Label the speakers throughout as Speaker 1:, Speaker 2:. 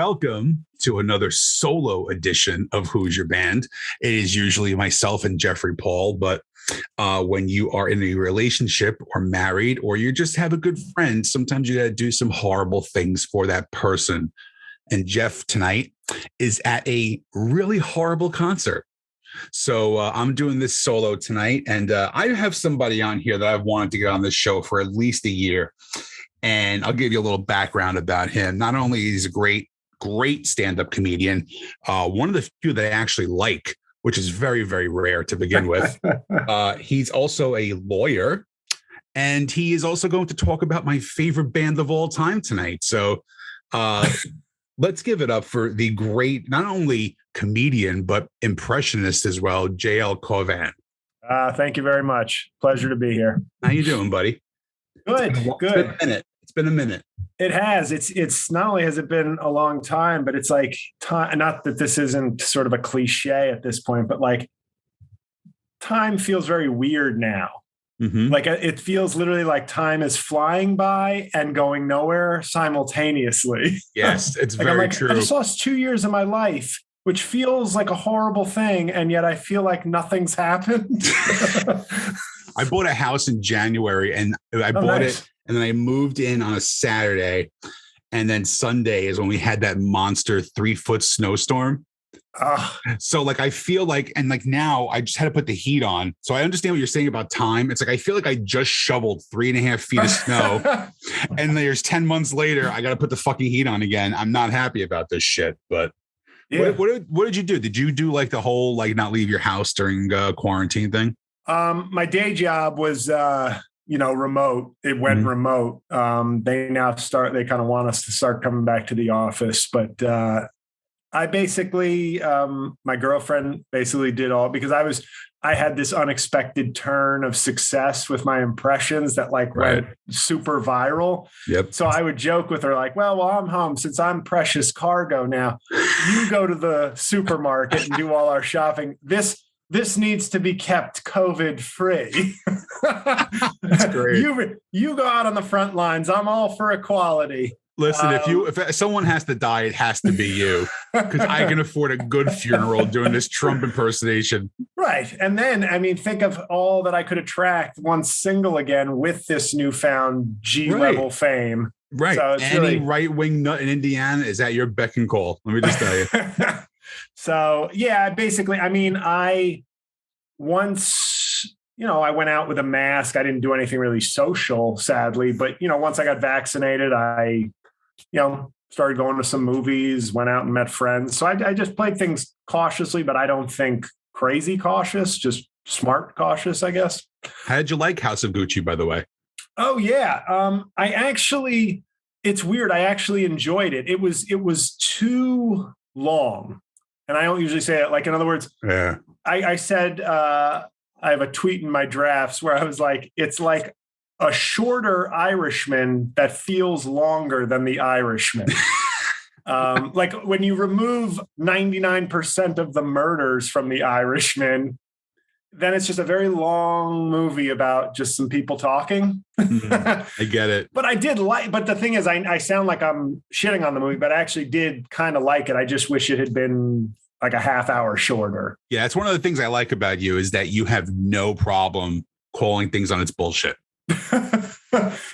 Speaker 1: welcome to another solo edition of Who's Your Band. It is usually myself and Jeffrey Paul, but when you are in a relationship or married, or you just have a good friend, sometimes you got to do some horrible things for that person. And Jeff tonight is at a really horrible concert. So I'm doing this solo tonight, and I have somebody on here that I've wanted to get on this show for at least a year. And I'll give you a little background about him. Not only is he a great stand-up comedian, one of the few that I actually like, which is very, very rare to begin with. He's also a lawyer, and he is also going to talk about my favorite band of all time tonight. So let's give it up for the great, not only comedian, but impressionist as well, J-L Cauvin.
Speaker 2: Thank you very much. Pleasure to be here.
Speaker 1: How you doing, buddy?
Speaker 2: Good, good.
Speaker 1: It's been a minute.
Speaker 2: It has. It's not only has it been a long time, but it's like time. Not that this isn't sort of a cliche at this point, but like time feels very weird now. Mm-hmm. Like it feels literally like time is flying by and going nowhere simultaneously.
Speaker 1: Yes, it's
Speaker 2: like
Speaker 1: very true.
Speaker 2: I just lost 2 years of my life, which feels like a horrible thing, and yet I feel like nothing's happened.
Speaker 1: I bought a house in January, and I bought it, and then I moved in on a Saturday, and then Sunday is when we had that monster 3-foot snowstorm. So like I feel like, and like now I just had to put the heat on. So I understand what you're saying about time. It's like I feel like I just shoveled 3.5 feet of snow, and there's 10 months later I got to put the fucking heat on again. I'm not happy about this shit, but. Yeah. What did you do? Did you do like the whole like not leave your house during quarantine thing?
Speaker 2: My day job was remote. It went remote. They kind of want us to start coming back to the office, but I basically my girlfriend basically did all, because I had this unexpected turn of success with my impressions that went super viral. Yep. So I would joke with her like, well, while I'm home, since I'm precious cargo now, you go to the supermarket and do all our shopping. This needs to be kept COVID free.
Speaker 1: That's great.
Speaker 2: You go out on the front lines. I'm all for equality.
Speaker 1: Listen, if someone has to die, it has to be you, because I can afford a good funeral doing this Trump impersonation.
Speaker 2: Right. And then, I mean, think of all that I could attract once single again with this newfound G-level fame.
Speaker 1: Right. So any right-wing nut in Indiana is at your beck and call. Let me just tell you.
Speaker 2: So, yeah, basically, I mean, I went out with a mask. I didn't do anything really social, sadly. But, once I got vaccinated, I started going to some movies, went out and met friends. So I just played things cautiously, but I don't think crazy cautious, just smart cautious, I guess.
Speaker 1: How did you like House of Gucci, by the way?
Speaker 2: Oh, yeah. It's weird. I actually enjoyed it. It was too long. And I don't usually say it. Like, in other words, I said, I have a tweet in my drafts where I was like, it's like a shorter Irishman that feels longer than the Irishman. Like when you remove 99% of the murders from the Irishman, then it's just a very long movie about just some people talking.
Speaker 1: I get it.
Speaker 2: But the thing is, I sound like I'm shitting on the movie, but I actually did kind of like it. I just wish it had been like a half hour shorter.
Speaker 1: Yeah, it's one of the things I like about you is that you have no problem calling things on its bullshit.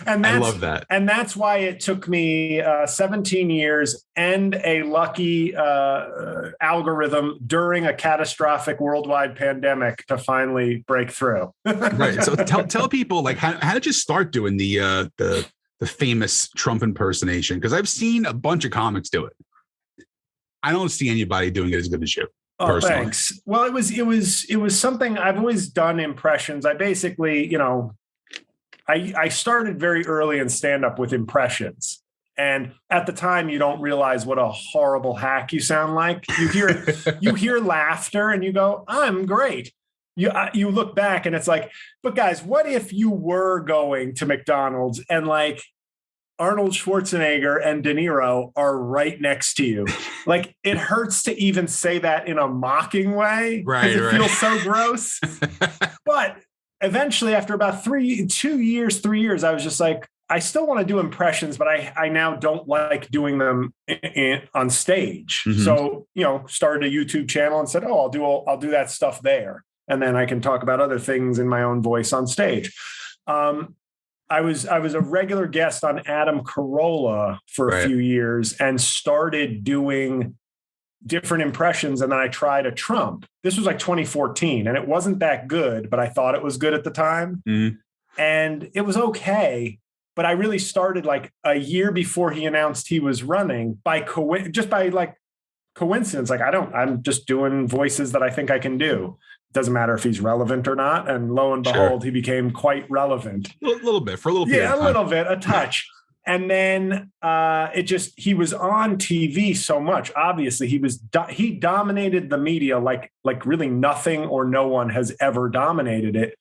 Speaker 2: And
Speaker 1: I love that.
Speaker 2: And that's why it took me 17 years and a lucky algorithm during a catastrophic worldwide pandemic to finally break through.
Speaker 1: Right. So tell people, like, how did you start doing the famous Trump impersonation? Because I've seen a bunch of comics do it. I don't see anybody doing it as good as you.
Speaker 2: Oh,
Speaker 1: personally.
Speaker 2: Thanks. Well, it was something I've always done impressions. I basically, I started very early in stand-up with impressions. And at the time, you don't realize what a horrible hack you sound like. You hear laughter and you go, I'm great. You look back and it's like, but guys, what if you were going to McDonald's and like Arnold Schwarzenegger and De Niro are right next to you? Like, it hurts to even say that in a mocking way.
Speaker 1: Right.
Speaker 2: It feels so gross. But eventually, after about 3 years, I was just like, I still want to do impressions, but I now don't like doing them on stage.
Speaker 1: Mm-hmm.
Speaker 2: So, started a YouTube channel and said, I'll do that stuff there. And then I can talk about other things in my own voice on stage. I was a regular guest on Adam Carolla for a few years and started doing different impressions. And then I tried a Trump. This was like 2014 and it wasn't that good, but I thought it was good at the time.
Speaker 1: Mm-hmm.
Speaker 2: And it was okay. But I really started like a year before he announced he was running by coincidence. Like I'm just doing voices that I think I can do. It doesn't matter if he's relevant or not. And lo and behold, he became quite relevant.
Speaker 1: A little bit, for a little bit.
Speaker 2: Yeah, a little bit, a touch. And then he was on TV so much. Obviously, he dominated the media like really nothing or no one has ever dominated it.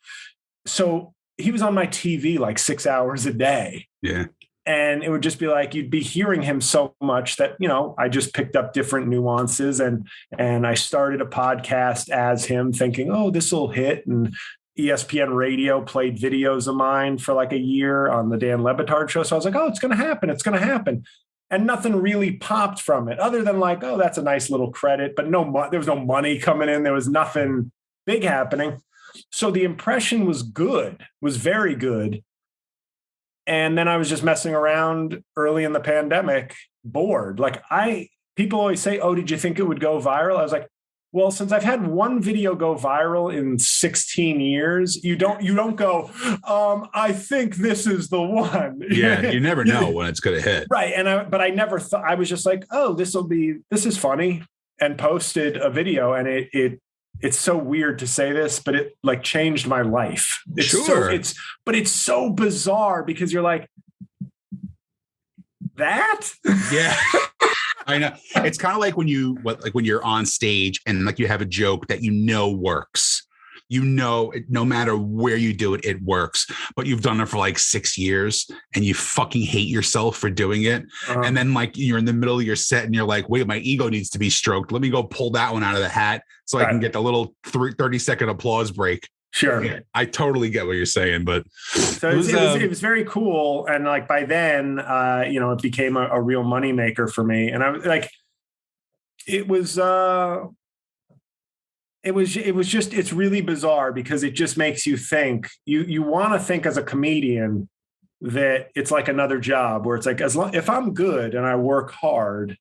Speaker 2: So he was on my TV like 6 hours a day.
Speaker 1: Yeah.
Speaker 2: And it would just be like, you'd be hearing him so much that, I just picked up different nuances and I started a podcast as him thinking, oh, this will hit. And ESPN Radio played videos of mine for like a year on the Dan Le Batard show. So I was like, oh, it's going to happen. It's going to happen. And nothing really popped from it other than like, oh, that's a nice little credit, but there was no money coming in. There was nothing big happening. So the impression was very good. And then I was just messing around early in the pandemic, bored. Like people always say, oh, did you think it would go viral? I was like, well, since I've had one video go viral in 16 years, you don't go, I think this is the one.
Speaker 1: Yeah, you never know when it's going to hit.
Speaker 2: Right. But I never thought, I was just like, oh, this is funny, and posted a video, and it's so weird to say this, but it like changed my life. But it's so bizarre because you're like, that?
Speaker 1: Yeah. I know. It's kind of like when you're on stage and like you have a joke that works. No matter where you do it, it works. But you've done it for like 6 years and you fucking hate yourself for doing it. Uh-huh. And then like you're in the middle of your set and you're like, wait, my ego needs to be stroked. Let me go pull that one out of the hat so I can get the little 30-second applause break.
Speaker 2: Sure.
Speaker 1: Yeah, I totally get what you're saying, but
Speaker 2: so it was very cool. And like by then, it became a real moneymaker for me. And I was like, it's really bizarre because it just makes you think. You want to think as a comedian that it's like another job where it's like, if I'm good and I work hard,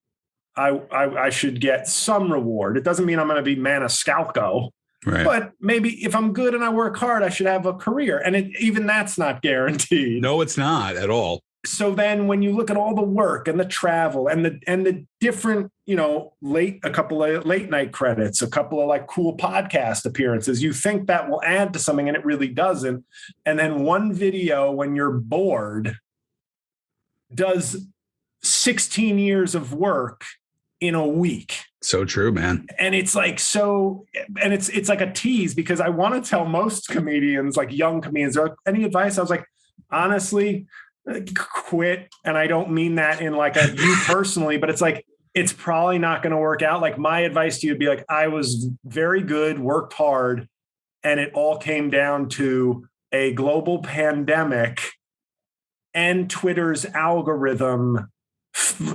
Speaker 2: I should get some reward. It doesn't mean I'm going to be Maniscalco.
Speaker 1: Right.
Speaker 2: But maybe if I'm good and I work hard, I should have a career. And even that's not guaranteed.
Speaker 1: No, it's not at all.
Speaker 2: So then when you look at all the work and the travel and the different, a couple of late night credits, a couple of like cool podcast appearances, you think that will add to something and it really doesn't. And then one video when you're bored does 16 years of work in a week.
Speaker 1: So true, man.
Speaker 2: And it's like, it's like a tease because I want to tell most comedians, like young comedians, any advice? I was like, honestly, quit. And I don't mean that in like you personally, but it's like, it's probably not going to work out. Like my advice to you would be like, I was very good, worked hard, and it all came down to a global pandemic and Twitter's algorithm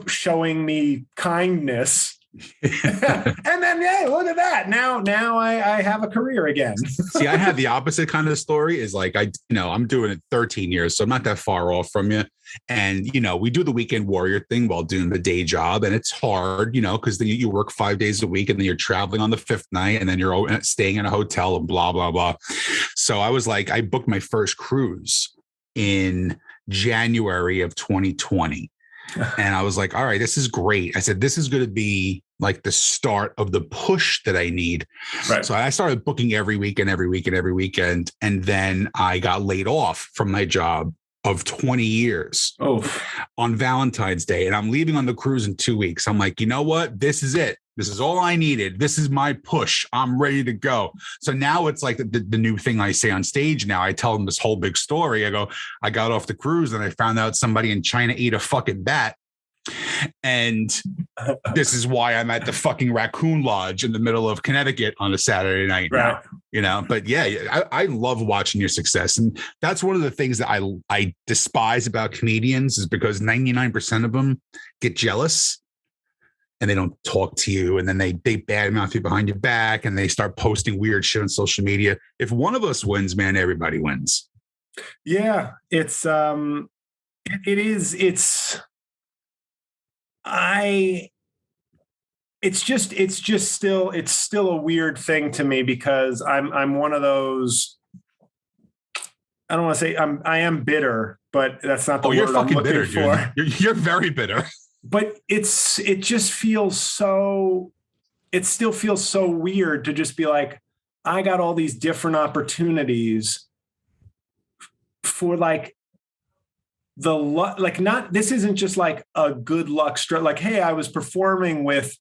Speaker 2: showing me kindness. And then, yeah, look at that. Now I have a career again.
Speaker 1: See, I have the opposite kind of story is like, I'm doing it 13 years, so I'm not that far off from you. And, we do the weekend warrior thing while doing the day job. And it's hard, because then you work 5 days a week and then you're traveling on the fifth night and then you're staying in a hotel and blah, blah, blah. So I was like, I booked my first cruise in January of 2020. And I was like, all right, this is great. I said, this is going to be like the start of the push that I need. Right. So I started booking every weekend. And then I got laid off from my job of 20 years on Valentine's Day. And I'm leaving on the cruise in 2 weeks. I'm like, you know what? This is it. This is all I needed. This is my push. I'm ready to go. So now it's like the new thing I say on stage now. I tell them this whole big story. I go, I got off the cruise and I found out somebody in China ate a fucking bat. And this is why I'm at the fucking Raccoon Lodge in the middle of Connecticut on a Saturday night.
Speaker 2: Right.
Speaker 1: But yeah, I love watching your success. And that's one of the things that I despise about comedians is because 99% of them get jealous and they don't talk to you. And then they badmouth you behind your back and they start posting weird shit on social media. If one of us wins, man, everybody wins.
Speaker 2: Yeah, it's still a weird thing to me because I'm one of those. I don't want to say I am bitter, but that's not the word I'm looking
Speaker 1: bitter,
Speaker 2: for.
Speaker 1: You're very bitter.
Speaker 2: But it still feels so weird to just be like, I got all these different opportunities for like the luck, like not, this isn't just like a good luck stroke. Like, hey, I was performing with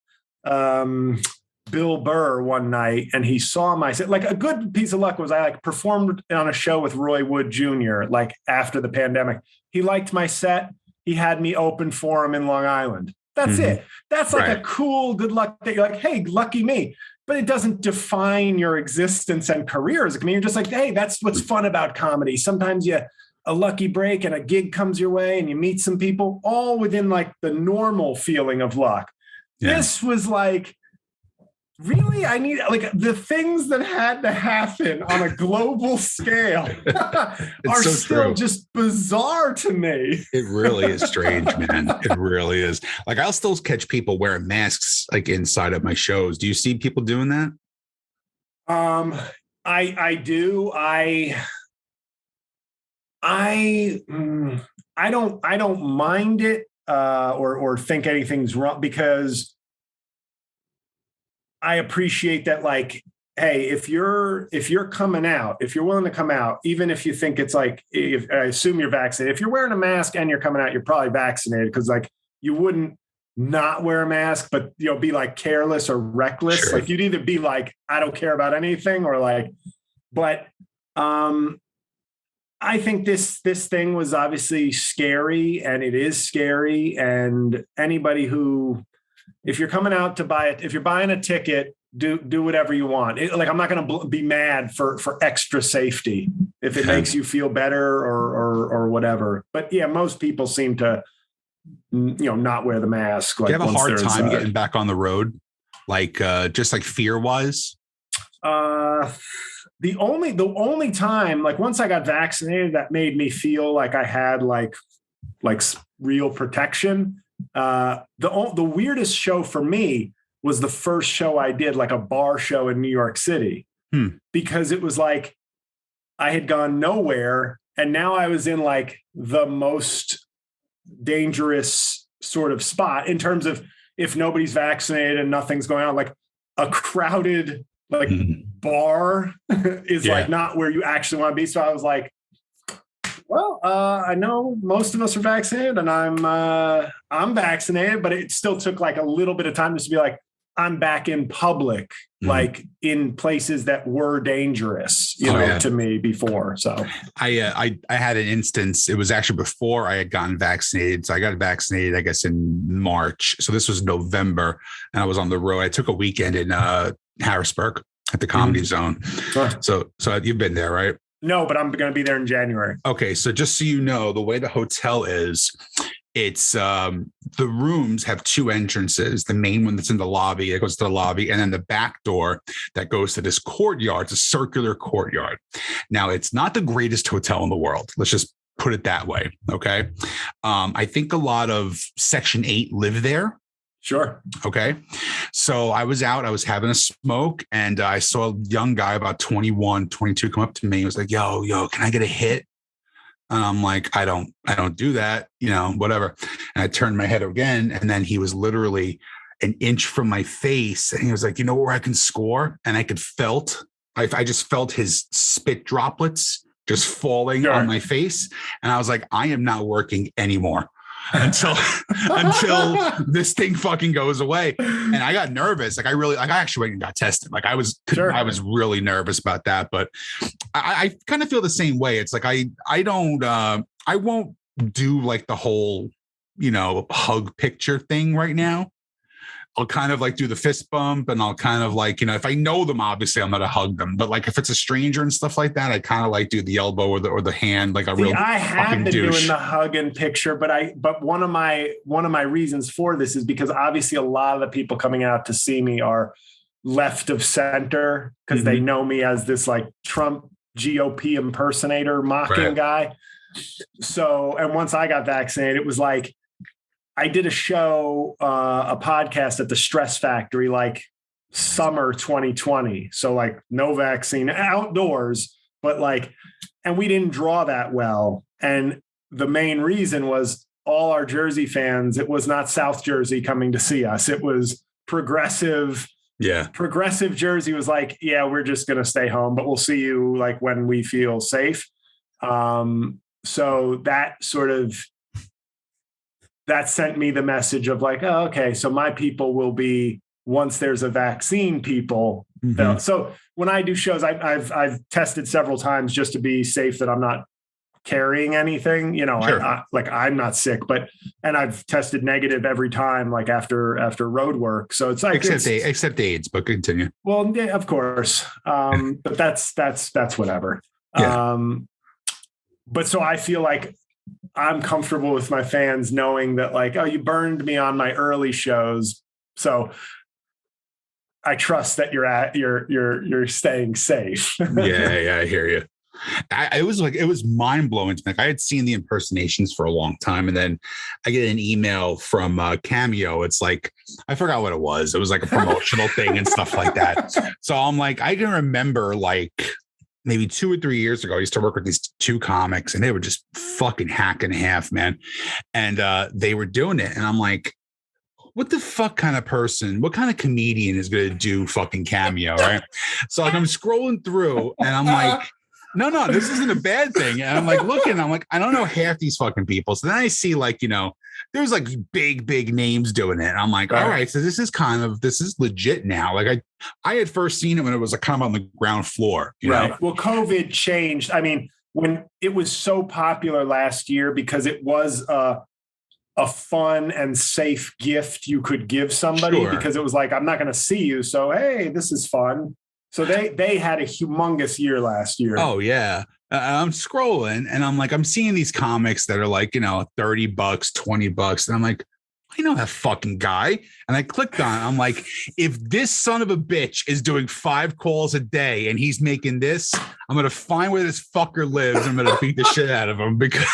Speaker 2: Bill Burr one night and he saw my set. Like a good piece of luck was I like performed on a show with Roy Wood Jr. like after the pandemic. He liked my set. He had me open for him in Long Island. That's it. That's like a cool good luck that you're like, hey, lucky me. But it doesn't define your existence and career as a comedian. You're just like, hey, that's what's fun about comedy. Sometimes a lucky break and a gig comes your way and you meet some people all within like the normal feeling of luck. Yeah. This was like, really? I need like the things that had to happen on a global scale are so still just bizarre to me.
Speaker 1: It really is strange, man. It really is. Like I'll still catch people wearing masks like inside of my shows. Do you see people doing that?
Speaker 2: I do. I don't mind it or think anything's wrong because I appreciate that, like, hey, if you're coming out, if you're willing to come out, even if you think it's like, if I assume you're vaccinated, if you're wearing a mask and you're coming out, you're probably vaccinated because like you wouldn't not wear a mask, but be like careless or reckless. Sure. Like you'd either be like, I don't care about anything or like, but I think this thing was obviously scary and it is scary. And anybody who, if you're coming out to buy it, if you're buying a ticket, do whatever you want. Like, I'm not going to be mad for extra safety if it makes you feel better or whatever. But yeah, most people seem to, not wear the mask. Like,
Speaker 1: do you have a hard time getting back on the road? Like, just like fear wise?
Speaker 2: The only time, like once I got vaccinated, that made me feel like I had like real protection. The weirdest show for me was the first show I did, like a bar show in New York City, because it was like I had gone nowhere and now I was in like the most dangerous sort of spot in terms of if nobody's vaccinated and nothing's going on, like a crowded like bar is like not where you actually want to be. So I was like, well, I know most of us are vaccinated and I'm vaccinated, but it still took like a little bit of time just to be like, I'm back in public, like in places that were dangerous, to me before. So
Speaker 1: I had an instance. It was actually before I had gotten vaccinated. So I got vaccinated, I guess, in March. So this was November and I was on the road. I took a weekend in Harrisburg at the Comedy Zone. Sure. So you've been there, right?
Speaker 2: No, but I'm going to be there in January.
Speaker 1: Okay. So just so you know, the way the hotel is, it's the rooms have two entrances. The main one that's in the lobby, that goes to the lobby, and then the back door that goes to this courtyard. It's a circular courtyard. Now, it's not the greatest hotel in the world. Let's just put it that way. Okay. I think a lot of Section 8 live there.
Speaker 2: Sure.
Speaker 1: Okay. So I was out, I was having a smoke and I saw a young guy about 21, 22 come up to me. He was like, yo, can I get a hit? And I'm like, I don't do that, whatever. And I turned my head again. And then he was literally an inch from my face. And he was like, you know where I can score? And I just felt his spit droplets just falling on my face. And I was like, I am not working anymore. until this thing fucking goes away. And I got nervous. Like I actually went and got tested. Like I was really nervous about that. But I kind of feel the same way. It's like I won't do like the whole, hug picture thing right now. I'll kind of like do the fist bump, and I'll kind of like, if I know them, obviously I'm going to hug them. But like if it's a stranger and stuff like that, I kind of like do the elbow or the hand, like a real
Speaker 2: I have
Speaker 1: fucking
Speaker 2: been
Speaker 1: douche.
Speaker 2: doing the hug and picture, but one of my reasons for this is because obviously a lot of the people coming out to see me are left of center because they know me as this like Trump GOP impersonator mocking guy. So, and once I got vaccinated, it was like, I did a show, a podcast at the Stress Factory, like summer 2020. So like no vaccine, outdoors, but like, and we didn't draw that well. And the main reason was all our Jersey fans, it was not South Jersey coming to see us. It was progressive. Yeah. Progressive Jersey was like, yeah, we're just going to stay home, but we'll see you like when we feel safe. So that sent me the message of like, oh, okay, so my people will be, once there's a vaccine, people. So when I do shows, I've tested several times just to be safe that I'm not carrying anything, sure. I'm not sick, and I've tested negative every time, like after road work. So it's like,
Speaker 1: except AIDS, but continue.
Speaker 2: Well, yeah, of course. But that's whatever. Yeah. But so I feel like I'm comfortable with my fans knowing that like, oh, you burned me on my early shows. So I trust that you're staying safe.
Speaker 1: Yeah, I hear you. It was mind blowing to me. I had seen the impersonations for a long time, and then I get an email from Cameo. It's like, I forgot what it was. It was like a promotional thing and stuff like that. So I'm like, I can remember like maybe 2 or 3 years ago, I used to work with these 2 comics, and they were just fucking hack in half, man. And they were doing it, and I'm like, what the fuck kind of person, what kind of comedian is going to do fucking Cameo, right? So like I'm scrolling through, and I'm like, no, this isn't a bad thing. And I'm like looking, I'm like, I don't know half these fucking people. So then I see like, there's like big names doing it. And I'm like, all right, so this is legit now. Like I had first seen it when it was like kind of on the ground floor. You know?
Speaker 2: Well, COVID changed. I mean, when it was so popular last year because it was a fun and safe gift you could give somebody, because it was like, I'm not going to see you. So, hey, this is fun. So they had a humongous year last year.
Speaker 1: Oh, yeah. I'm scrolling and I'm like, I'm seeing these comics that are like, $30, $20. And I'm like, I know that fucking guy. And I clicked on it. I'm like, if this son of a bitch is doing 5 calls a day and he's making this, I'm going to find where this fucker lives. I'm going to beat the shit out of him because.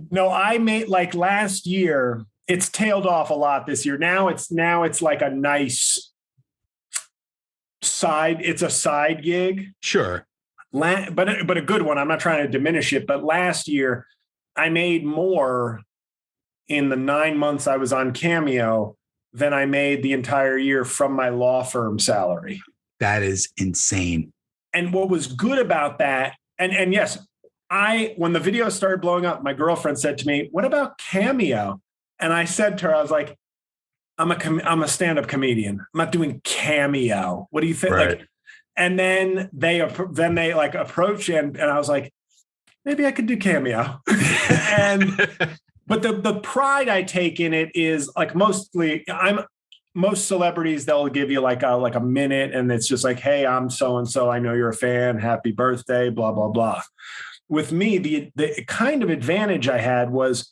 Speaker 2: No, I made like last year, it's tailed off a lot this year. Now it's like a nice it's a side gig.
Speaker 1: Sure.
Speaker 2: But a good one. I'm not trying to diminish it, but last year I made more in the 9 months I was on Cameo than I made the entire year from my law firm salary.
Speaker 1: That is insane.
Speaker 2: And what was good about that, and yes, when the video started blowing up, my girlfriend said to me, "What about Cameo?" And I said to her, I was like, I'm a stand-up comedian. I'm not doing Cameo. What do you think? Right. Like, and then they like approach and I was like, maybe I could do Cameo. But the pride I take in it is like most celebrities, they'll give you like a minute and it's just like, hey, I'm so-and-so. I know you're a fan. Happy birthday, blah, blah, blah. With me, the kind of advantage I had was,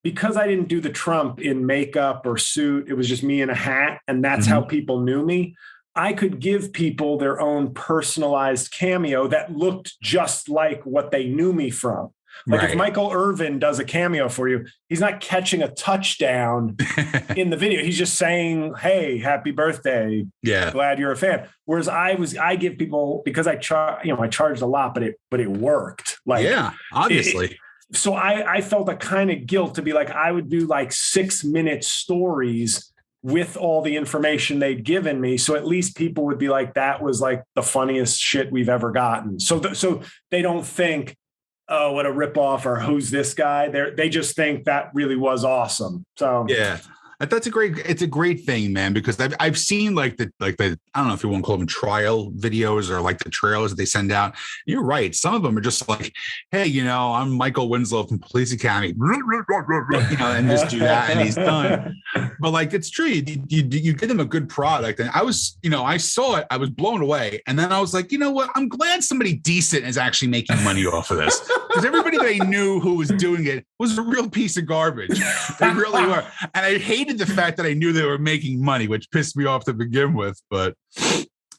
Speaker 2: because I didn't do the Trump in makeup or suit, it was just me in a hat, and that's how people knew me. I could give people their own personalized cameo that looked just like what they knew me from. Like if Michael Irvin does a cameo for you, he's not catching a touchdown in the video. He's just saying, hey, happy birthday. Yeah. Glad you're a fan. Whereas I give people, because I charged a lot, but it worked. Like, yeah, obviously. So I felt a kind of guilt to be like, I would do like 6-minute stories with all the information they'd given me. So at least people would be like, that was like the funniest shit we've ever gotten. So they don't think, oh, what a ripoff, or who's this guy? They just think that really was awesome. So
Speaker 1: yeah. It's a great thing, man, because I've seen like the I don't know if you want to call them trial videos or like the trailers that they send out. You're right. Some of them are just like, hey, I'm Michael Winslow from Police Academy, and just do that and he's done. But like, it's true. You give them a good product. And I saw it, I was blown away. And then I was like, you know what? I'm glad somebody decent is actually making money off of this, because everybody they knew who was doing it was a real piece of garbage. They really were. And I hated the fact that I knew they were making money, which pissed me off to begin with. But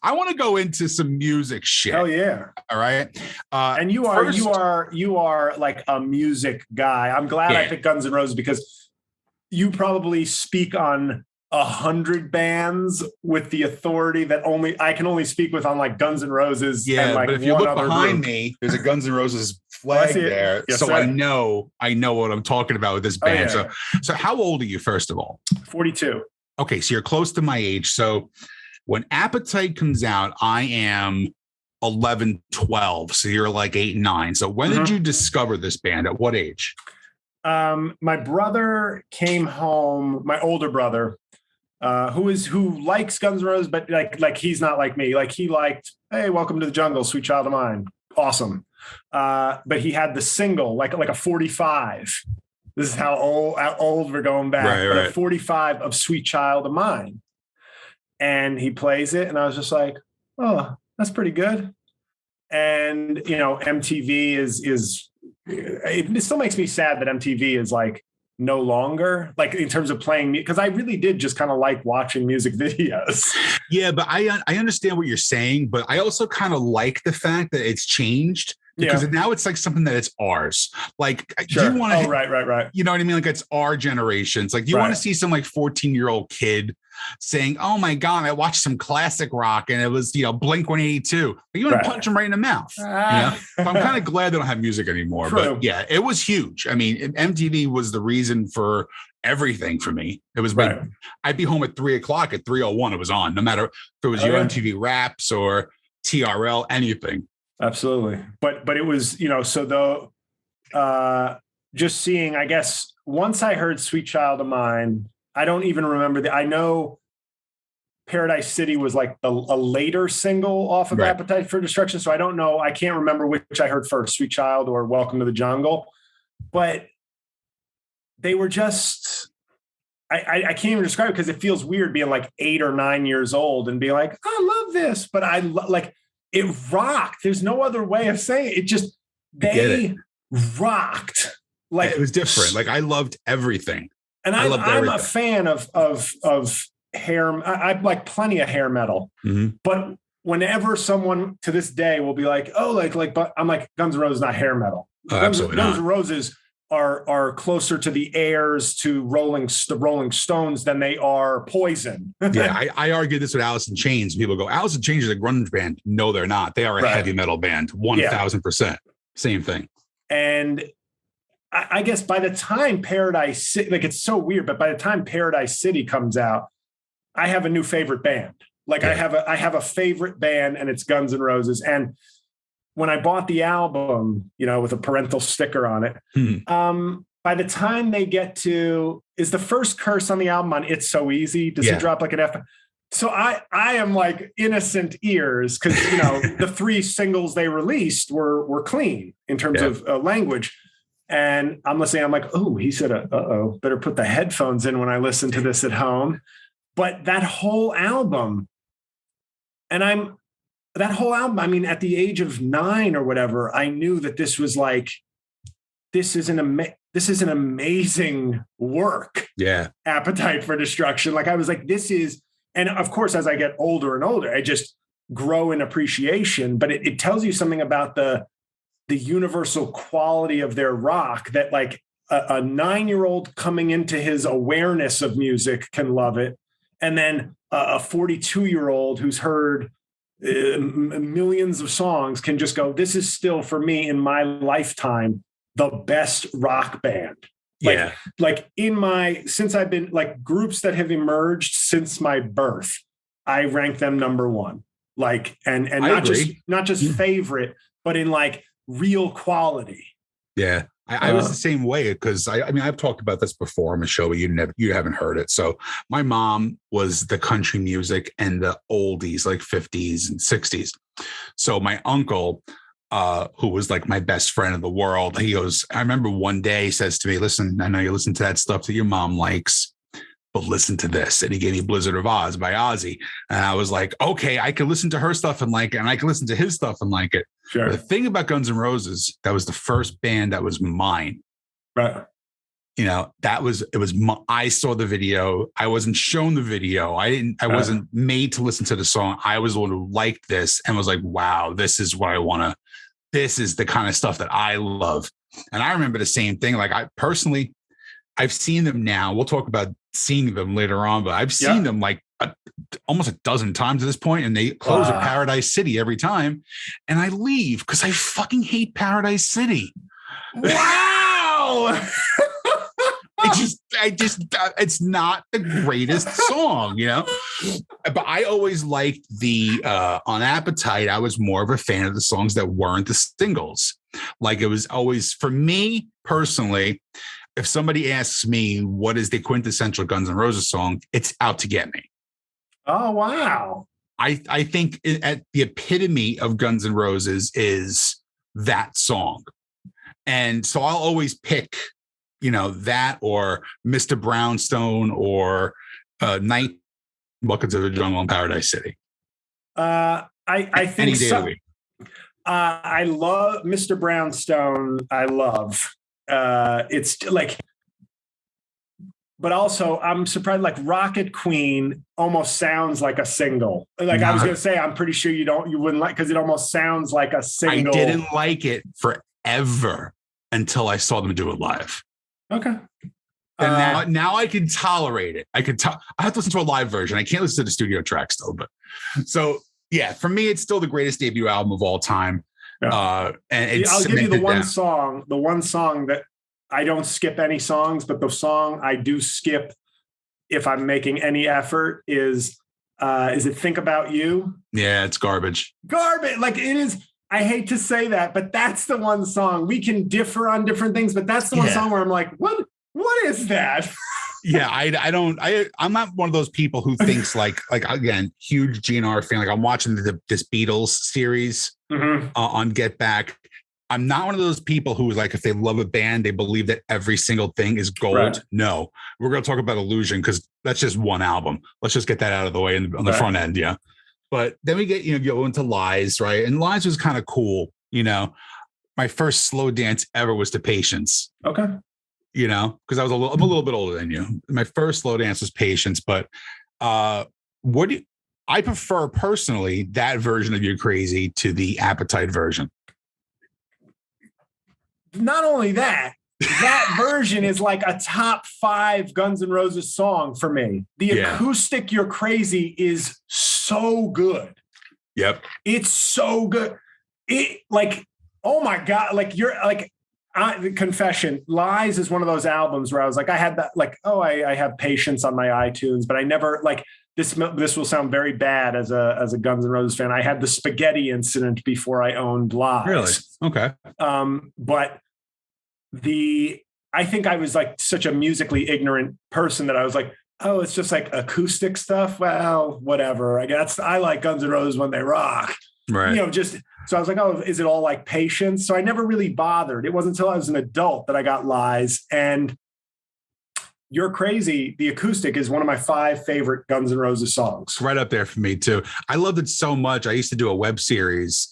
Speaker 1: I want to go into some music shit.
Speaker 2: Oh yeah.
Speaker 1: All right.
Speaker 2: And you are like a music guy. I'm glad I picked Guns N' Roses, because you probably speak on 100 bands with the authority that I can only speak with on like Guns N' Roses.
Speaker 1: Yeah,
Speaker 2: and like
Speaker 1: but if you look behind
Speaker 2: group.
Speaker 1: me, there's a Guns N' Roses flag there. Yes, so sir. I know what I'm talking about with this band. Oh, yeah. So how old are you, first of all?
Speaker 2: 42.
Speaker 1: Okay, so you're close to my age. So when Appetite comes out, I am 11, 12. So you're like 8, 9. So when did you discover this band? At what age?
Speaker 2: My brother came home, my older brother, who likes Guns N' Roses, but like he's not like me. Like he liked, hey, Welcome to the Jungle, Sweet Child of Mine. Awesome. But he had the single, like a 45. This is how old we're going back. Right. A 45 of Sweet Child of Mine. And he plays it, and I was just like, oh, that's pretty good. And MTV is it still makes me sad that MTV is like no longer, like in terms of playing, because I really did just kind of like watching music videos. Yeah, but I understand what you're saying, but I also kind of like the fact that it's changed, because now it's like something that it's ours. Like, sure. You want to, right. You know what I mean? Like, it's our generations. Like, you want to see some like 14-year-old kid saying, "Oh my God, I watched some classic rock and it was, Blink 182." You want to punch him right in the mouth. So I'm kind of glad they don't have music anymore. True. But yeah, it was huge. I mean, MTV was the reason for everything for me. It was like I'd be home at 3:00. At 3:01, it was on, no matter if it was your MTV Raps or TRL, anything. Absolutely. But it was, so just seeing, I guess, once I heard Sweet Child of Mine, I don't even remember I know Paradise City was like a later single off of Appetite for Destruction. So I don't know. I can't remember which I heard first, Sweet Child or Welcome to the Jungle. But they were just, I can't even describe it, because it feels weird being like 8 or 9 years old and be like, I love this. But it rocked. There's no other way of saying it. They rocked. Like, it was different. Like, I loved everything. And I'm a fan of hair. I like plenty of hair metal, but whenever someone to this day will be like, oh, but I'm like, Guns N' Roses, not hair metal. Guns N' Roses are closer to the heirs to the Rolling Stones than they are Poison. I argue this with Alice in Chains. People go, Alice in Chains is a grunge band. No, they're not. They are a heavy metal band. 1,000%. Same thing. And I guess by the time Paradise City, like, it's so weird, but by the time Paradise City comes out, I have a new favorite band. Like, I have a favorite band, and it's Guns N' Roses. And when I bought the album, with a parental sticker on it, by the time they get to, is the first curse on the album on It's So Easy? Does it drop like an F? So I am like innocent ears, because, the 3 singles they released were clean in terms of language. And I'm listening, I'm like, oh, he said, better put the headphones in when I listen to this at home. But that whole album, I mean, at the age of 9 or whatever, I knew that this was like, this is an amazing work. Yeah. Appetite for Destruction. Like, I was like, this is, and of course, as I get older and older, I just grow in appreciation, but it tells you something about the universal quality of their rock, that like a 9-year-old coming into his awareness of music can love it. And then a 42-year-old who's heard millions of songs can just go, this is still, for me in my lifetime, the best rock band. Since I've been like groups that have emerged since my birth, I rank them number 1. Like, and not just favorite, but in like real quality.
Speaker 1: Yeah. I was the same way because I mean, I've talked about this before on the show, but you haven't heard it. So my mom was the country music and the oldies, like 50s and 60s. So my uncle, who was like my best friend in the world, he goes, I remember one day he says to me, listen, I know you listen to that stuff that your mom likes, but listen to this. And he gave me Blizzard of Oz by Ozzy. And I was like, okay, I can listen to her stuff and like it, and I can listen to his stuff and like it.
Speaker 2: Sure.
Speaker 1: The thing about Guns N' Roses, that was the first band that was mine.
Speaker 2: Right.
Speaker 1: You know, I saw the video. I wasn't shown the video. I wasn't made to listen to the song. I was the one who liked this and was like, wow, this is what I want to, this is the kind of stuff that I love. And I remember the same thing. Like I've seen them now. We'll talk about seeing them later on, but I've seen them like almost a dozen times at this point, and they close at Paradise City every time. And I leave because I fucking hate Paradise City.
Speaker 2: Wow.
Speaker 1: It's not the greatest song, you know, but I always liked on Appetite. I was more of a fan of the songs that weren't the singles. Like it was always, for me personally, if somebody asks me what is the quintessential Guns N' Roses song, it's Out to Get Me.
Speaker 2: Oh, wow.
Speaker 1: I think at the epitome of Guns N' Roses is that song. And so I'll always pick, you know, that or Mr. Brownstone or Night Buckets of the Jungle in Paradise City.
Speaker 2: I think
Speaker 1: any day of the week.
Speaker 2: I love Mr. Brownstone. I love it's like, but also I'm surprised, like Rocket Queen almost sounds like a single. Like I was going to say, I'm pretty sure you wouldn't like, because it almost sounds like a single.
Speaker 1: I didn't like it forever until I saw them do it live.
Speaker 2: Okay.
Speaker 1: And now I can tolerate it. I have to listen to a live version. I can't listen to the studio track still, but so yeah, for me, it's still the greatest debut album of all time. Yeah. And
Speaker 2: I'll give you the one song that I don't skip any songs, but the song I do skip if I'm making any effort is it Think About You?
Speaker 1: Yeah, it's garbage.
Speaker 2: Like it is. I hate to say that, but that's the one song. We can differ on different things, but that's the one song where I'm like, what is that?
Speaker 1: Yeah, I'm not one of those people who thinks like again, huge GNR fan. Like I'm watching this Beatles series on Get Back. I'm not one of those people who is like, if they love a band, they believe that every single thing is gold. Right. No, we're going to talk about Illusion because that's just one album. Let's just get that out of the way on the front end. Yeah. But then we get, go into Lies, right? And Lies was kind of cool. You know, my first slow dance ever was to Patience.
Speaker 2: Okay.
Speaker 1: You know, because I'm a little bit older than you. My first slow dance was Patience, but I prefer personally that version of You're Crazy to the Appetite version.
Speaker 2: Not only that version is like a top 5 Guns N' Roses song for me. The acoustic You're Crazy is so good.
Speaker 1: Yep.
Speaker 2: It's so good. It like, oh my God, like you're like, confession, Lies is one of those albums where I was like, I had that, like, I have Patience on my iTunes, but I never like this will sound very bad as a Guns N' Roses fan. I had the spaghetti incident before I owned Lies.
Speaker 1: Really? Okay.
Speaker 2: But I think I was like such a musically ignorant person that I was like, oh, it's just like acoustic stuff. Well, whatever. I guess I like Guns N' Roses when they rock.
Speaker 1: Right.
Speaker 2: You know, so I was like, oh, is it all like Patience? So I never really bothered. It wasn't until I was an adult that I got Lies. And You're Crazy, the acoustic is one of my 5 favorite Guns N' Roses songs.
Speaker 1: Right up there for me too. I loved it so much. I used to do a web series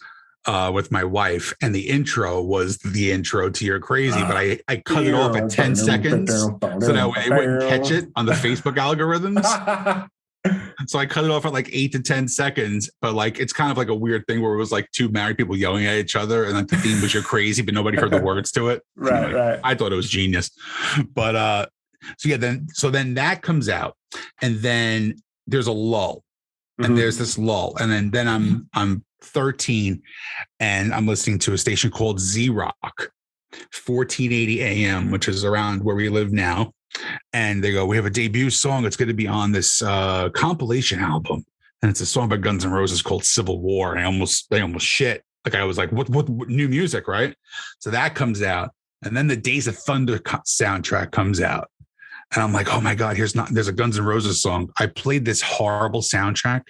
Speaker 1: with my wife, and the intro was the intro to You're Crazy, but I cut it off at 10 seconds so that way it wouldn't catch it on the Facebook algorithms. So I cut it off at like 8 to 10 seconds, but like it's kind of like a weird thing where it was like 2 married people yelling at each other, and like the theme was You're Crazy, but nobody heard the words to it.
Speaker 2: Right, right.
Speaker 1: I thought it was genius. But then that comes out, and then there's a lull, and there's this lull, and then I'm 13, and I'm listening to a station called Z Rock, 1480 AM, which is around where we live now. And they go, we have a debut song. It's going to be on this compilation album. And it's a song by Guns N' Roses called Civil War. And they almost shit. Like I was like, what new music, right? So that comes out. And then the Days of Thunder soundtrack comes out. And I'm like, oh my God, there's a Guns N' Roses song. I played this horrible soundtrack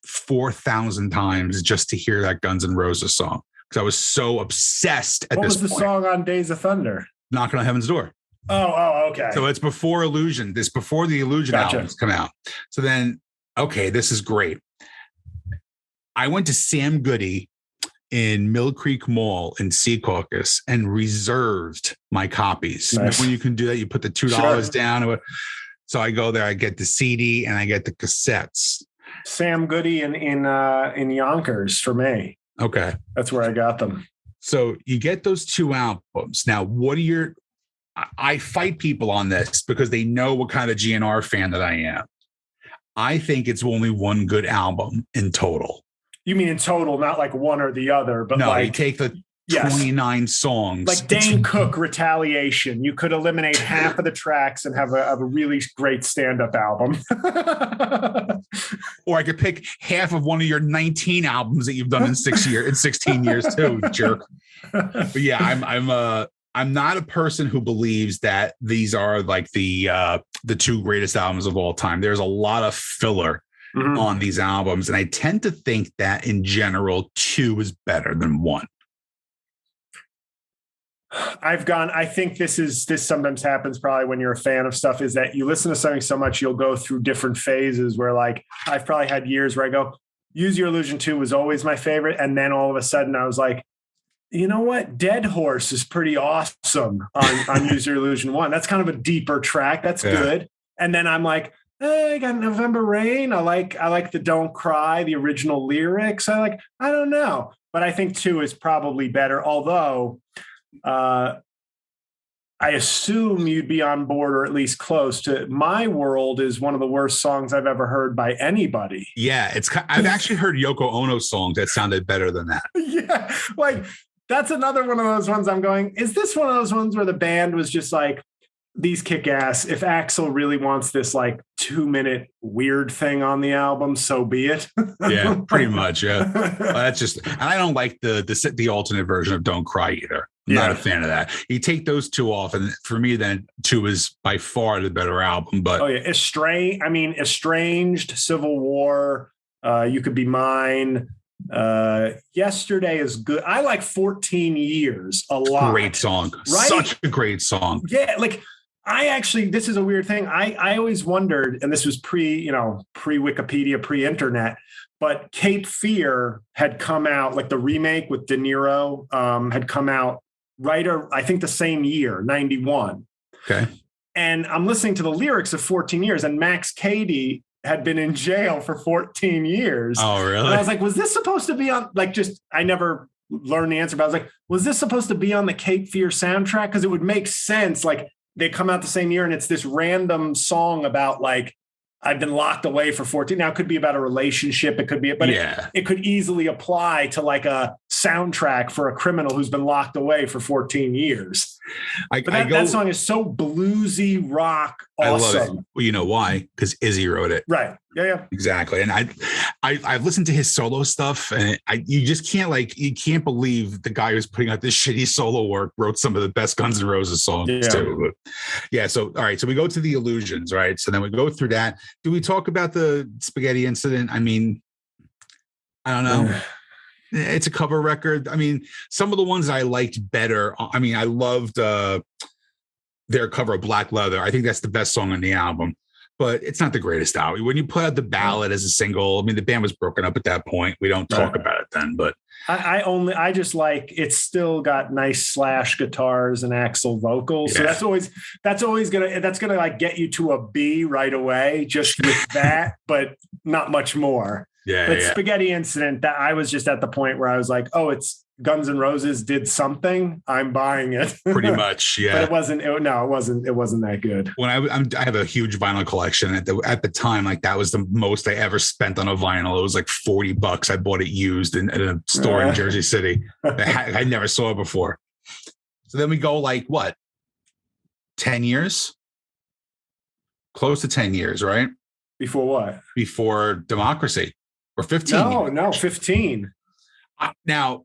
Speaker 1: 4,000 times just to hear that Guns N' Roses song. Because I was so obsessed at this point.
Speaker 2: What was the song on Days of Thunder?
Speaker 1: Knocking on Heaven's Door.
Speaker 2: Oh, okay.
Speaker 1: So it's before Illusion. This before the Illusion albums come out. So then, okay, this is great. I went to Sam Goody in Mill Creek Mall in Secaucus and reserved my copies.
Speaker 2: Nice.
Speaker 1: When you can do that, you put the $2 down. So I go there, I get the CD and I get the cassettes.
Speaker 2: Sam Goody in Yonkers for me.
Speaker 1: Okay.
Speaker 2: That's where I got them.
Speaker 1: So you get those 2 albums. Now, I fight people on this because they know what kind of GNR fan that I am. I think it's only one good album in total. You
Speaker 2: mean in total, not like one or the other, but
Speaker 1: no,
Speaker 2: like
Speaker 1: you take the 29 songs.
Speaker 2: Like Dane Cook, Retaliation. You could eliminate half of the tracks and have a really great stand-up album.
Speaker 1: Or I could pick half of one of your 19 albums that you've done in 16 years too, jerk. But yeah, I'm not a person who believes that these are like the 2 greatest albums of all time. There's a lot of filler on these albums, and I tend to think that in general 2 is better than 1.
Speaker 2: I think this sometimes happens probably when you're a fan of stuff, is that you listen to something so much, you'll go through different phases where, like, I've probably had years where I go, Use Your Illusion 2 was always my favorite. And then all of a sudden I was like, you know what? Dead Horse is pretty awesome on Use Your Illusion 1. That's kind of a deeper track. That's good. And then I'm like, I got November Rain. I like the Don't Cry, the original lyrics. I don't know. But I think 2 is probably better. Although I assume you'd be on board, or at least close to, My World is one of the worst songs I've ever heard by anybody.
Speaker 1: Yeah, I've actually heard Yoko Ono songs that sounded better than that.
Speaker 2: Yeah, like that's another one of those ones I'm going, is this one of those ones where the band was just like, these kick ass, if Axl really wants this like 2-minute weird thing on the album, so be it.
Speaker 1: Yeah, pretty much. Yeah. That's just, and I don't like the alternate version of Don't Cry either. I'm not a fan of that. You take those 2 off, and for me, then 2 is by far the better album. But Estranged, Civil War, You Could Be Mine. Yesterday is good. I like 14 Years a lot. Great song. Right? Such a great song.
Speaker 2: Yeah, like this is a weird thing. I always wondered, and this was pre-Wikipedia, pre-internet, but Cape Fear had come out, like the remake with De Niro had come out I think the same year, 91.
Speaker 1: Okay.
Speaker 2: And I'm listening to the lyrics of 14 Years, and Max Cady had been in jail for 14 years.
Speaker 1: Oh, really?
Speaker 2: And I was like, was this supposed to be on, I never learned the answer, but I was like, was this supposed to be on the Cape Fear soundtrack? Because it would make sense. Like, they come out the same year, and it's this random song about, like, I've been locked away for 14. Now, it could be about a relationship. It could be, but it could easily apply to like a soundtrack for a criminal who's been locked away for 14 years. That song is so bluesy rock. Awesome.
Speaker 1: I love it. Well, you know why? Because Izzy wrote it.
Speaker 2: Right. Yeah.
Speaker 1: Exactly. And I've listened to his solo stuff, and you just can't believe the guy who's putting out this shitty solo work wrote some of the best Guns N' Roses songs too. But yeah. So, all right. So we go to the Illusions, right? So then we go through that. Do we talk about the spaghetti incident? I mean, I don't know. It's a cover record. I mean, some of the ones I liked better. I mean, I loved their cover of Black Leather. I think that's the best song on the album, but it's not the greatest album. When you put out the ballad as a single, I mean, the band was broken up at that point. We don't talk about it then, but
Speaker 2: I just like, it's still got nice slash guitars and Axl vocals. So that's gonna like get you to a B right away, just with that, but not much more. But Spaghetti Incident, that I was just at the point where I was like, oh, it's Guns N' Roses did something. I'm buying it.
Speaker 1: Pretty much, yeah.
Speaker 2: But it wasn't that good.
Speaker 1: When I have a huge vinyl collection at the time, like that was the most I ever spent on a vinyl. It was like $40. I bought it used in a store in Jersey City. I never saw it before. So then we go like what? 10 years? Close to 10 years, right?
Speaker 2: Before what?
Speaker 1: Before Democracy. Or 15.
Speaker 2: No, 15.
Speaker 1: Now,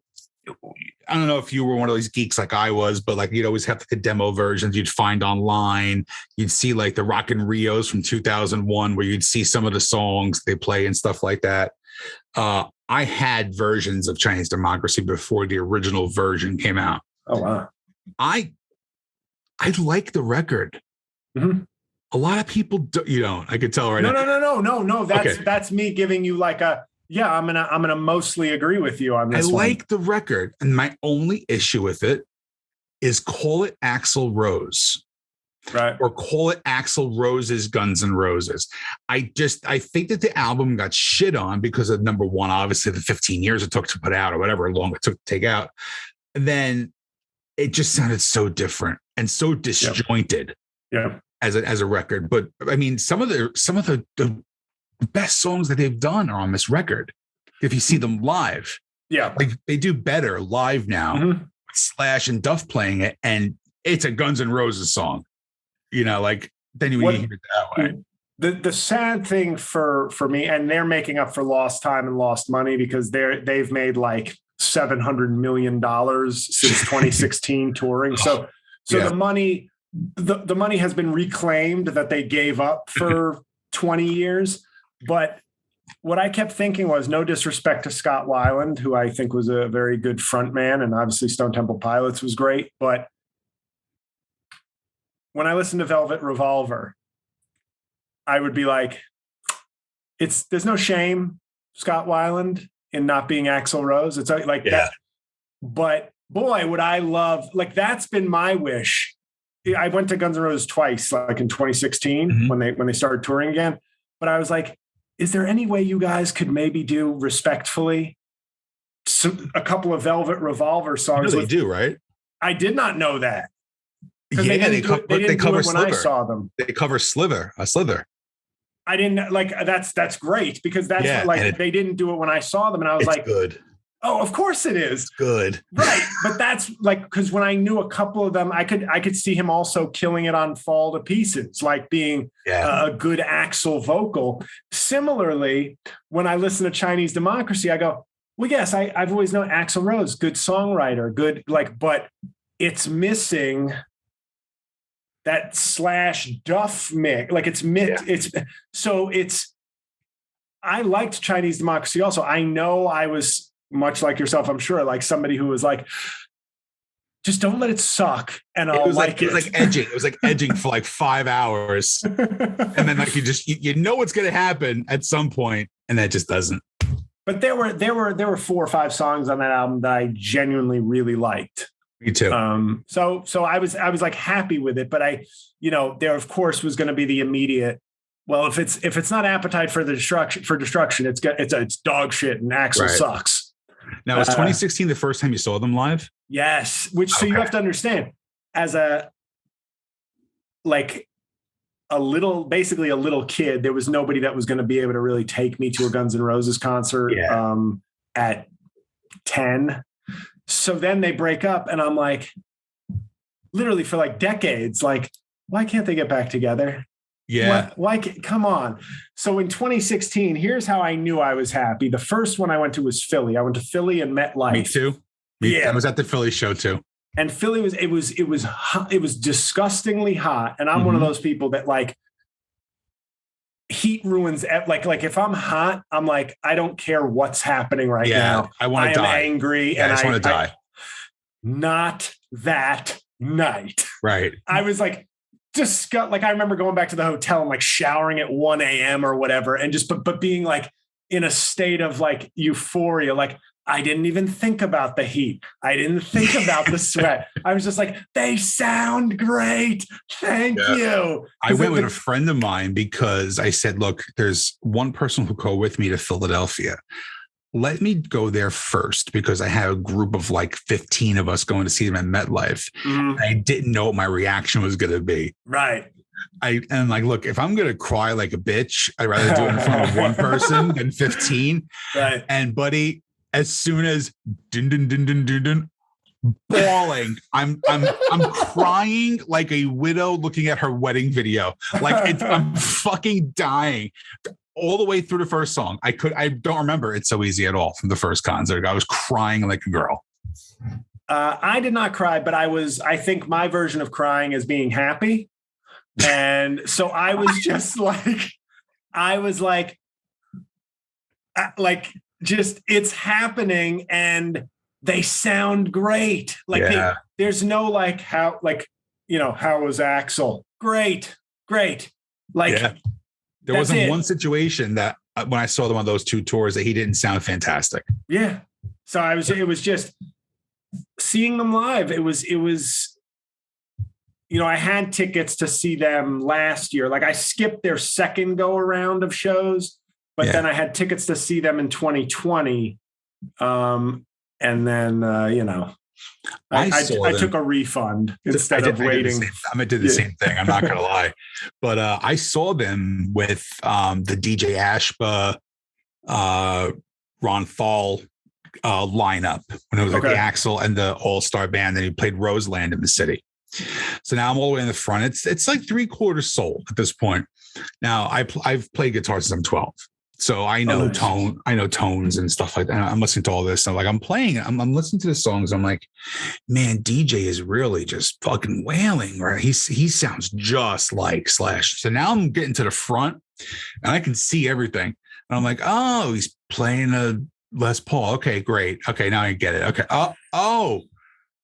Speaker 1: I don't know if you were one of these geeks like I was, but like you'd always have like the demo versions you'd find online. You'd see like the Rock and Rios from 2001 where you'd see some of the songs they play and stuff like that. I had versions of Chinese Democracy before the original version came out.
Speaker 2: Oh, wow.
Speaker 1: I like the record.
Speaker 2: Mm-hmm.
Speaker 1: A lot of people don't. I could tell right
Speaker 2: now. No. That's me giving you like a, yeah, I'm gonna mostly agree with you on this.
Speaker 1: I like the record, and my only issue with it is call it Axl Rose,
Speaker 2: right?
Speaker 1: Or call it Axl Rose's Guns N' Roses. I think that the album got shit on because of, number one, obviously the 15 years it took to put out, or whatever long it took to take out. And then it just sounded so different and so disjointed.
Speaker 2: Yeah.
Speaker 1: As a record, but I mean, some of the best songs that they've done are on this record. If you see them live,
Speaker 2: yeah,
Speaker 1: like they do better live now. Mm-hmm. Slash and Duff playing it, and it's a Guns N' Roses song. Like then you hear it that way.
Speaker 2: The sad thing for me, and they're making up for lost time and lost money because they've made like $700 million since 2016 touring. So yeah. The money has been reclaimed that they gave up for 20 years. But what I kept thinking was, no disrespect to Scott Weiland, who I think was a very good frontman, and obviously Stone Temple Pilots was great. But when I listened to Velvet Revolver, I would be like, there's no shame, Scott Weiland, in not being Axl Rose. It's like that. But boy, would I love, like, that's been my wish. I went to Guns N' Roses twice, like in 2016 mm-hmm. when they started touring again. But I was like, is there any way you guys could maybe do respectfully a couple of Velvet Revolver songs?
Speaker 1: They do, right?
Speaker 2: I did not know that.
Speaker 1: Yeah, they cover
Speaker 2: when I saw them.
Speaker 1: They cover Slither.
Speaker 2: I didn't like that's great because that's they didn't do it when I saw them, and I was like,
Speaker 1: good.
Speaker 2: Oh, of course it is.
Speaker 1: It's good.
Speaker 2: Right. But that's like, because when I knew a couple of them, I could see him also killing it on Fall to Pieces, like being a good Axl vocal. Similarly, when I listen to Chinese Democracy, I go, well, yes, I've always known Axl Rose, good songwriter, good, like, but it's missing that Slash Duff mix. Like I liked Chinese Democracy also. I know I was, much like yourself, I'm sure, like somebody who was like, just don't let it suck, and I'll like it. It was like
Speaker 1: edging. It was like edging for like 5 hours, and then like you know what's going to happen at some point, and that just doesn't.
Speaker 2: But there were 4 or 5 songs on that album that I genuinely really liked.
Speaker 1: Me too.
Speaker 2: So I was like happy with it, but there of course was going to be the immediate. Well, if it's not Appetite for Destruction, it's dog shit, and Axl sucks.
Speaker 1: Now, was 2016 the first time you saw them live?
Speaker 2: Yes. So you have to understand, as basically a little kid, there was nobody that was going to be able to really take me to a Guns N' Roses concert at 10. So then they break up, and I'm like, literally for like decades, like, why can't they get back together?
Speaker 1: Yeah.
Speaker 2: Why come on. So in 2016, here's how I knew I was happy. The first one I went to was Philly. I went to Philly and MetLife.
Speaker 1: Me too. I was at the Philly show too.
Speaker 2: And Philly was hot. It was disgustingly hot. And I'm one of those people that like heat ruins. Like if I'm hot, I'm like, I don't care what's happening right now.
Speaker 1: I want to die.
Speaker 2: I'm angry.
Speaker 1: Yeah, and I just want to die.
Speaker 2: Not that night.
Speaker 1: Right.
Speaker 2: I was like, like I remember going back to the hotel and like showering at 1 a.m. or whatever, and just but being like in a state of like euphoria. Like I didn't even think about the heat. I didn't think about the sweat. I was just like, they sound great. Thank you.
Speaker 1: I went with a friend of mine because I said, look, there's one person who go with me to Philadelphia. Let me go there first because I had a group of like 15 of us going to see them at MetLife. I didn't know what my reaction was going to be.
Speaker 2: Right.
Speaker 1: And like, look, if I'm going to cry like a bitch, I'd rather do it in front of one person than 15.
Speaker 2: Right.
Speaker 1: And buddy, as soon as dun, dun, dun, dun, dun, dun, bawling, I'm crying like a widow looking at her wedding video. Like I'm fucking dying. All the way through the first song. I don't remember It's So Easy at all from the first concert. I was crying like a girl.
Speaker 2: I did not cry, but I think my version of crying is being happy. And so I was just just it's happening and they sound great. There's no how was Axel? Great.
Speaker 1: There wasn't one situation that when I saw them on those 2 tours that he didn't sound fantastic.
Speaker 2: Yeah. So it was just seeing them live. It was, I had tickets to see them last year. I skipped their second go around of shows, but then I had tickets to see them in 2020. And then, I took a refund instead of waiting.
Speaker 1: I did the same thing. I'm not going to lie. But I saw them with the DJ Ashba, Ron Thal lineup when it was the Axel and the All-Star Band. And he played Roseland in the city. So now I'm all the way in the front. It's 3/4 sold at this point. Now I've played guitar since I'm 12. So I know tones and stuff like that. I'm listening to all this. So I'm playing, I'm listening to the songs. I'm like, man, DJ is really just fucking wailing, right? He sounds just like Slash. So now I'm getting to the front and I can see everything. And I'm like, oh, he's playing a Les Paul. Okay, great. Okay, now I get it. Okay. Oh,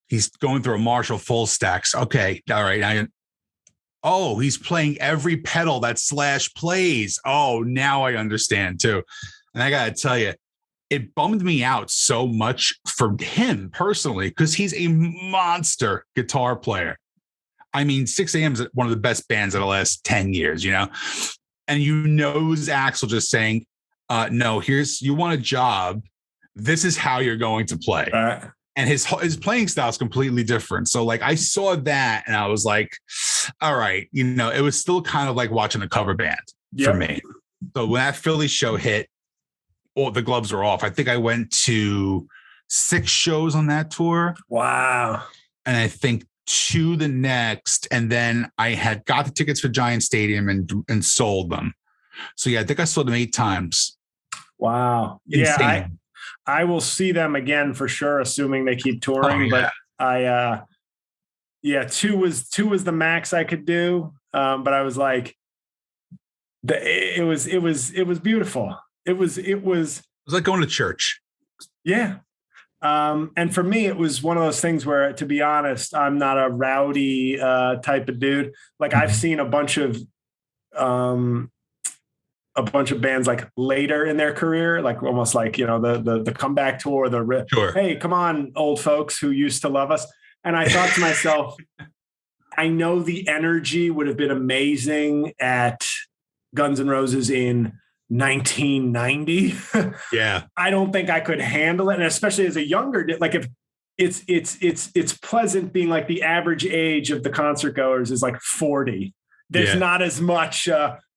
Speaker 1: he's going through a Marshall full stacks. Okay. All right. He's playing every pedal that Slash plays. Oh, now I understand too. And I got to tell you, it bummed me out so much for him personally, because he's a monster guitar player. I mean, 6 a.m. is one of the best bands of the last 10 years, and Axel just saying, no, you want a job. This is how you're going to play. And his playing style is completely different. So I saw that and I was like, all right, it was still kind of like watching a cover band for me. So when that Philly show hit, all the gloves were off. I think I went to 6 shows on that tour.
Speaker 2: Wow.
Speaker 1: And I think 2 the next. And then I had got the tickets for Giant Stadium and sold them. So I think I sold them 8 times.
Speaker 2: Wow.
Speaker 1: Insane.
Speaker 2: Yeah. I will see them again for sure, assuming they keep touring. But 2 was the max I could do. But I was like, it was beautiful. It was
Speaker 1: like going to church.
Speaker 2: Yeah. And for me, it was one of those things where, to be honest, I'm not a rowdy type of dude. I've seen a bunch of bands later in their career, almost the comeback tour,
Speaker 1: sure.
Speaker 2: Hey, come on, old folks who used to love us. And I thought to myself, I know the energy would have been amazing at Guns N' Roses in 1990.
Speaker 1: Yeah.
Speaker 2: I don't think I could handle it. And especially as a younger, if it's pleasant being the average age of the concert goers is 40. There's not as much,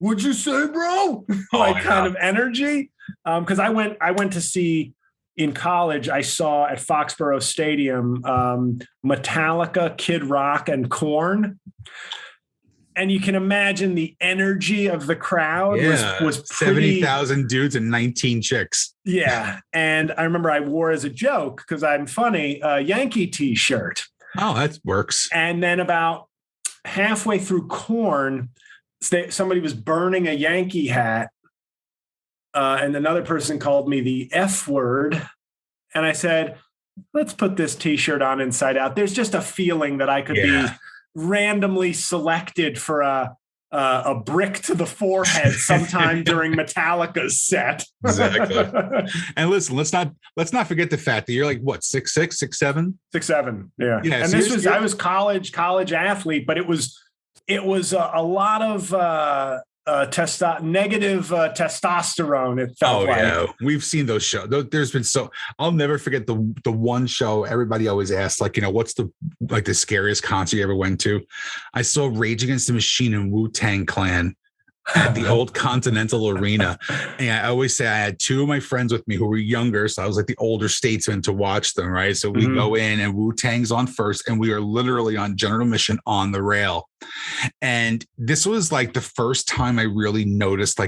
Speaker 2: would you say, bro? Kind of energy. Because I went to see in college, I saw at Foxborough Stadium, Metallica, Kid Rock, and Korn. And you can imagine the energy of the crowd was pretty,
Speaker 1: 70,000 dudes and 19 chicks.
Speaker 2: Yeah. And I remember I wore as a joke, because I'm funny, a Yankee t-shirt.
Speaker 1: Oh, that works.
Speaker 2: And then about halfway through Korn, somebody was burning a Yankee hat, and another person called me the F word. And I said, let's put this t-shirt on inside out. There's just a feeling that I could be randomly selected for a brick to the forehead sometime during Metallica's set.
Speaker 1: Exactly. And listen, let's not forget the fact that you're 6'6", 6'7"?
Speaker 2: 6'7", yeah. And
Speaker 1: so
Speaker 2: this was, I was college athlete, but it was a lot of negative testosterone. It felt like. Yeah,
Speaker 1: we've seen those shows. There's been I'll never forget the one show everybody always asks, what's the scariest concert you ever went to? I saw Rage Against the Machine and Wu-Tang Clan at the old Continental Arena. And I always say I had 2 of my friends with me who were younger. So I was the older statesman to watch them. Right. So we go in and Wu-Tang's on first, and we are literally on general admission on the rail. And this was the first time I really noticed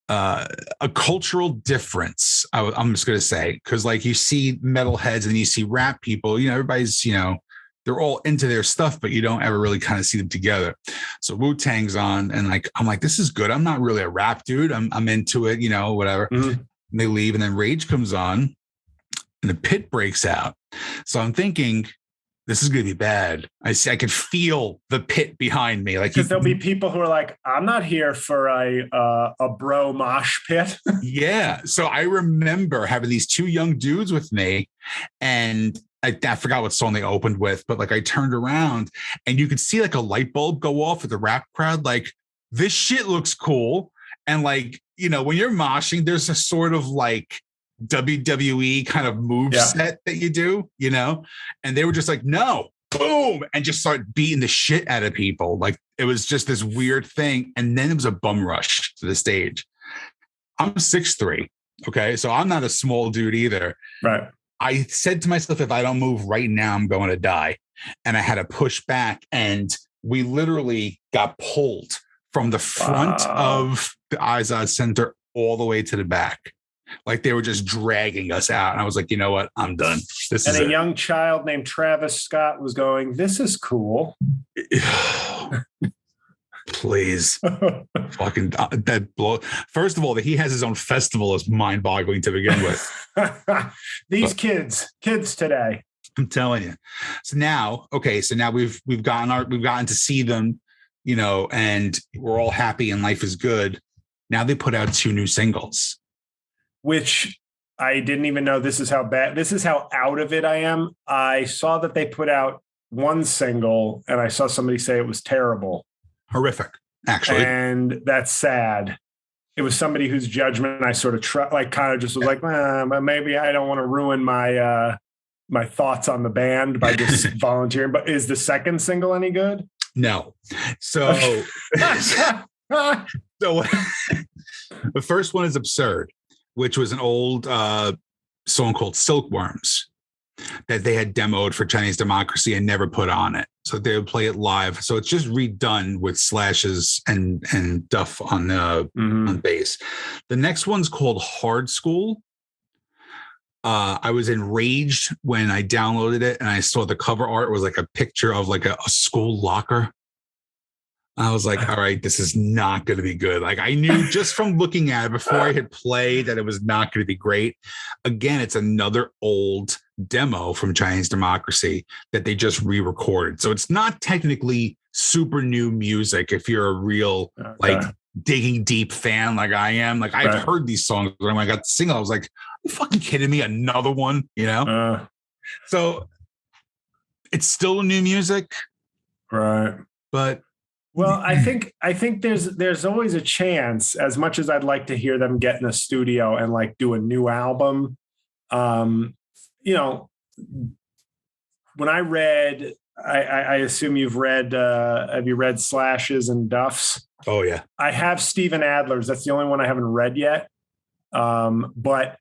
Speaker 1: a cultural difference. I'm just going to say, because like you see metalheads and you see rap people, everybody's, they're all into their stuff, but you don't ever really kind of see them together. So Wu-Tang's on, and like, I'm like, this is good. I'm not really a rap dude. I'm into it, whatever. Mm-hmm. And they leave, and then Rage comes on, and the pit breaks out. So I'm thinking, this is going to be bad. I could feel the pit behind me. Like,
Speaker 2: because there'll be people who are like, I'm not here for a bro mosh pit.
Speaker 1: Yeah. So I remember having these two young dudes with me, and I forgot what song they opened with, but like I turned around and you could see like a light bulb go off with the rap crowd. Like, this shit looks cool. And like, when you're moshing, there's a sort of like WWE kind of move set that you do, and they were just like, no, boom, and just start beating the shit out of people. Like, it was just this weird thing. And then it was a bum rush to the stage. I'm 6'3". Okay. So I'm not a small dude either.
Speaker 2: Right.
Speaker 1: I said to myself, if I don't move right now, I'm going to die. And I had to push back, and we literally got pulled from the front of the Izod Center all the way to the back. Like, they were just dragging us out. And I was like, you know what? I'm done. This is it.
Speaker 2: Young child named Travis Scott was going, this is cool.
Speaker 1: Please. Fucking that blow. First of all, that he has his own festival is mind-boggling to begin with.
Speaker 2: These kids today.
Speaker 1: I'm telling you. So now we've gotten to see them, and we're all happy and life is good. Now they put out 2 new singles,
Speaker 2: which I didn't even know. This is how out of it I am. I saw that they put out 1 single, and I saw somebody say it was terrible.
Speaker 1: Horrific, actually.
Speaker 2: And that's sad. It was somebody whose judgment I sort of kind of just was like, maybe I don't want to ruin my my thoughts on the band by just volunteering. But is the second single any good?
Speaker 1: No. So, the first one is Absurd, which was an old song called Silkworms that they had demoed for Chinese Democracy and never put on it. So they would play it live. So it's just redone with slashes and Duff on on bass. The next one's called Hard School. I was enraged when I downloaded it and I saw the cover art was like a picture of like a school locker. I was like, all right, this is not going to be good. Like, I knew just from looking at it before I hit play that it was not going to be great. Again, it's another old demo from Chinese Democracy that they just re-recorded. So it's not technically super new music if you're a real like digging deep fan like I am. Like, I've heard these songs when I got the single. I was like, are you fucking kidding me? Another one, So it's still new music.
Speaker 2: Right.
Speaker 1: But
Speaker 2: well, I think there's always a chance, as much as I'd like to hear them get in a studio and like do a new album. When I read, I assume you've read, have you read Slashes and Duff's?
Speaker 1: Oh yeah.
Speaker 2: I have Steven Adler's. That's the only one I haven't read yet. But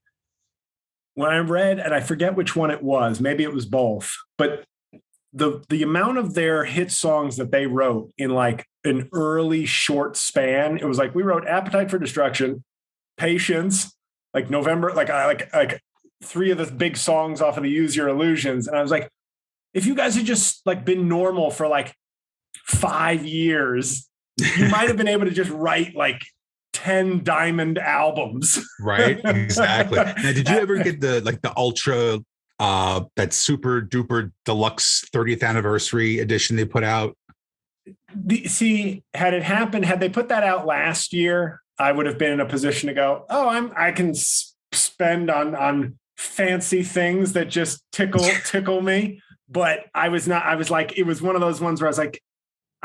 Speaker 2: when I read, and I forget which one it was, maybe it was both, but the amount of their hit songs that they wrote in like an early short span, it was like, we wrote Appetite for Destruction, Patience, like November, like 3 of the big songs off of the Use Your Illusions. And I was like, if you guys had just like been normal for like 5 years, you might have been able to just write like 10 diamond albums.
Speaker 1: Right. Exactly. Now, did you ever get the ultra that super duper deluxe 30th anniversary edition they put out?
Speaker 2: Had it happened, had they put that out last year, I would have been in a position to go, I can spend on fancy things that just tickle me. But I was not. I was like, it was one of those ones where I was like,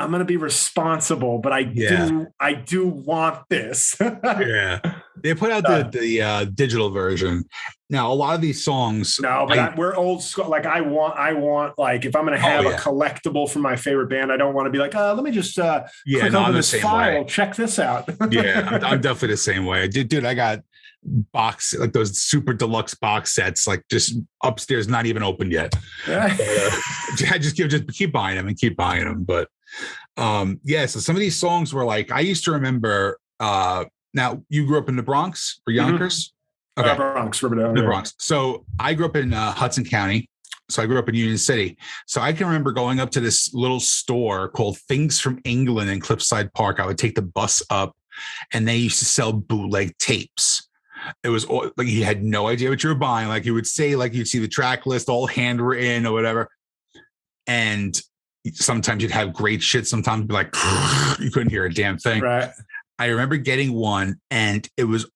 Speaker 2: I'm going to be responsible, but I do want this.
Speaker 1: Yeah. They put out the digital version. Now, a lot of these songs.
Speaker 2: No, but we're old school. Like I want like, if I'm going to have a collectible from my favorite band, I don't want to be like, let me just click on this file, check this out.
Speaker 1: Yeah, I'm definitely the same way. Dude, I got like those super deluxe box sets, like just upstairs, not even opened yet. I just keep buying them and keep buying them. But so some of these songs were like, I used to remember, now Now, you grew up in the Bronx or Yonkers?
Speaker 2: Okay. Bronx, Riverdale.
Speaker 1: The Bronx. So I grew up in Hudson County. So I grew up in Union City. So I can remember going up to this little store called Things from England in Cliffside Park. I would take the bus up, and they used to sell bootleg tapes. It was all, like you had no idea what you were buying. Like you would say, like you'd see the track list all handwritten or whatever. And sometimes you'd have great shit. Sometimes you'd be like, you couldn't hear a damn thing.
Speaker 2: Right.
Speaker 1: I remember getting one, and it was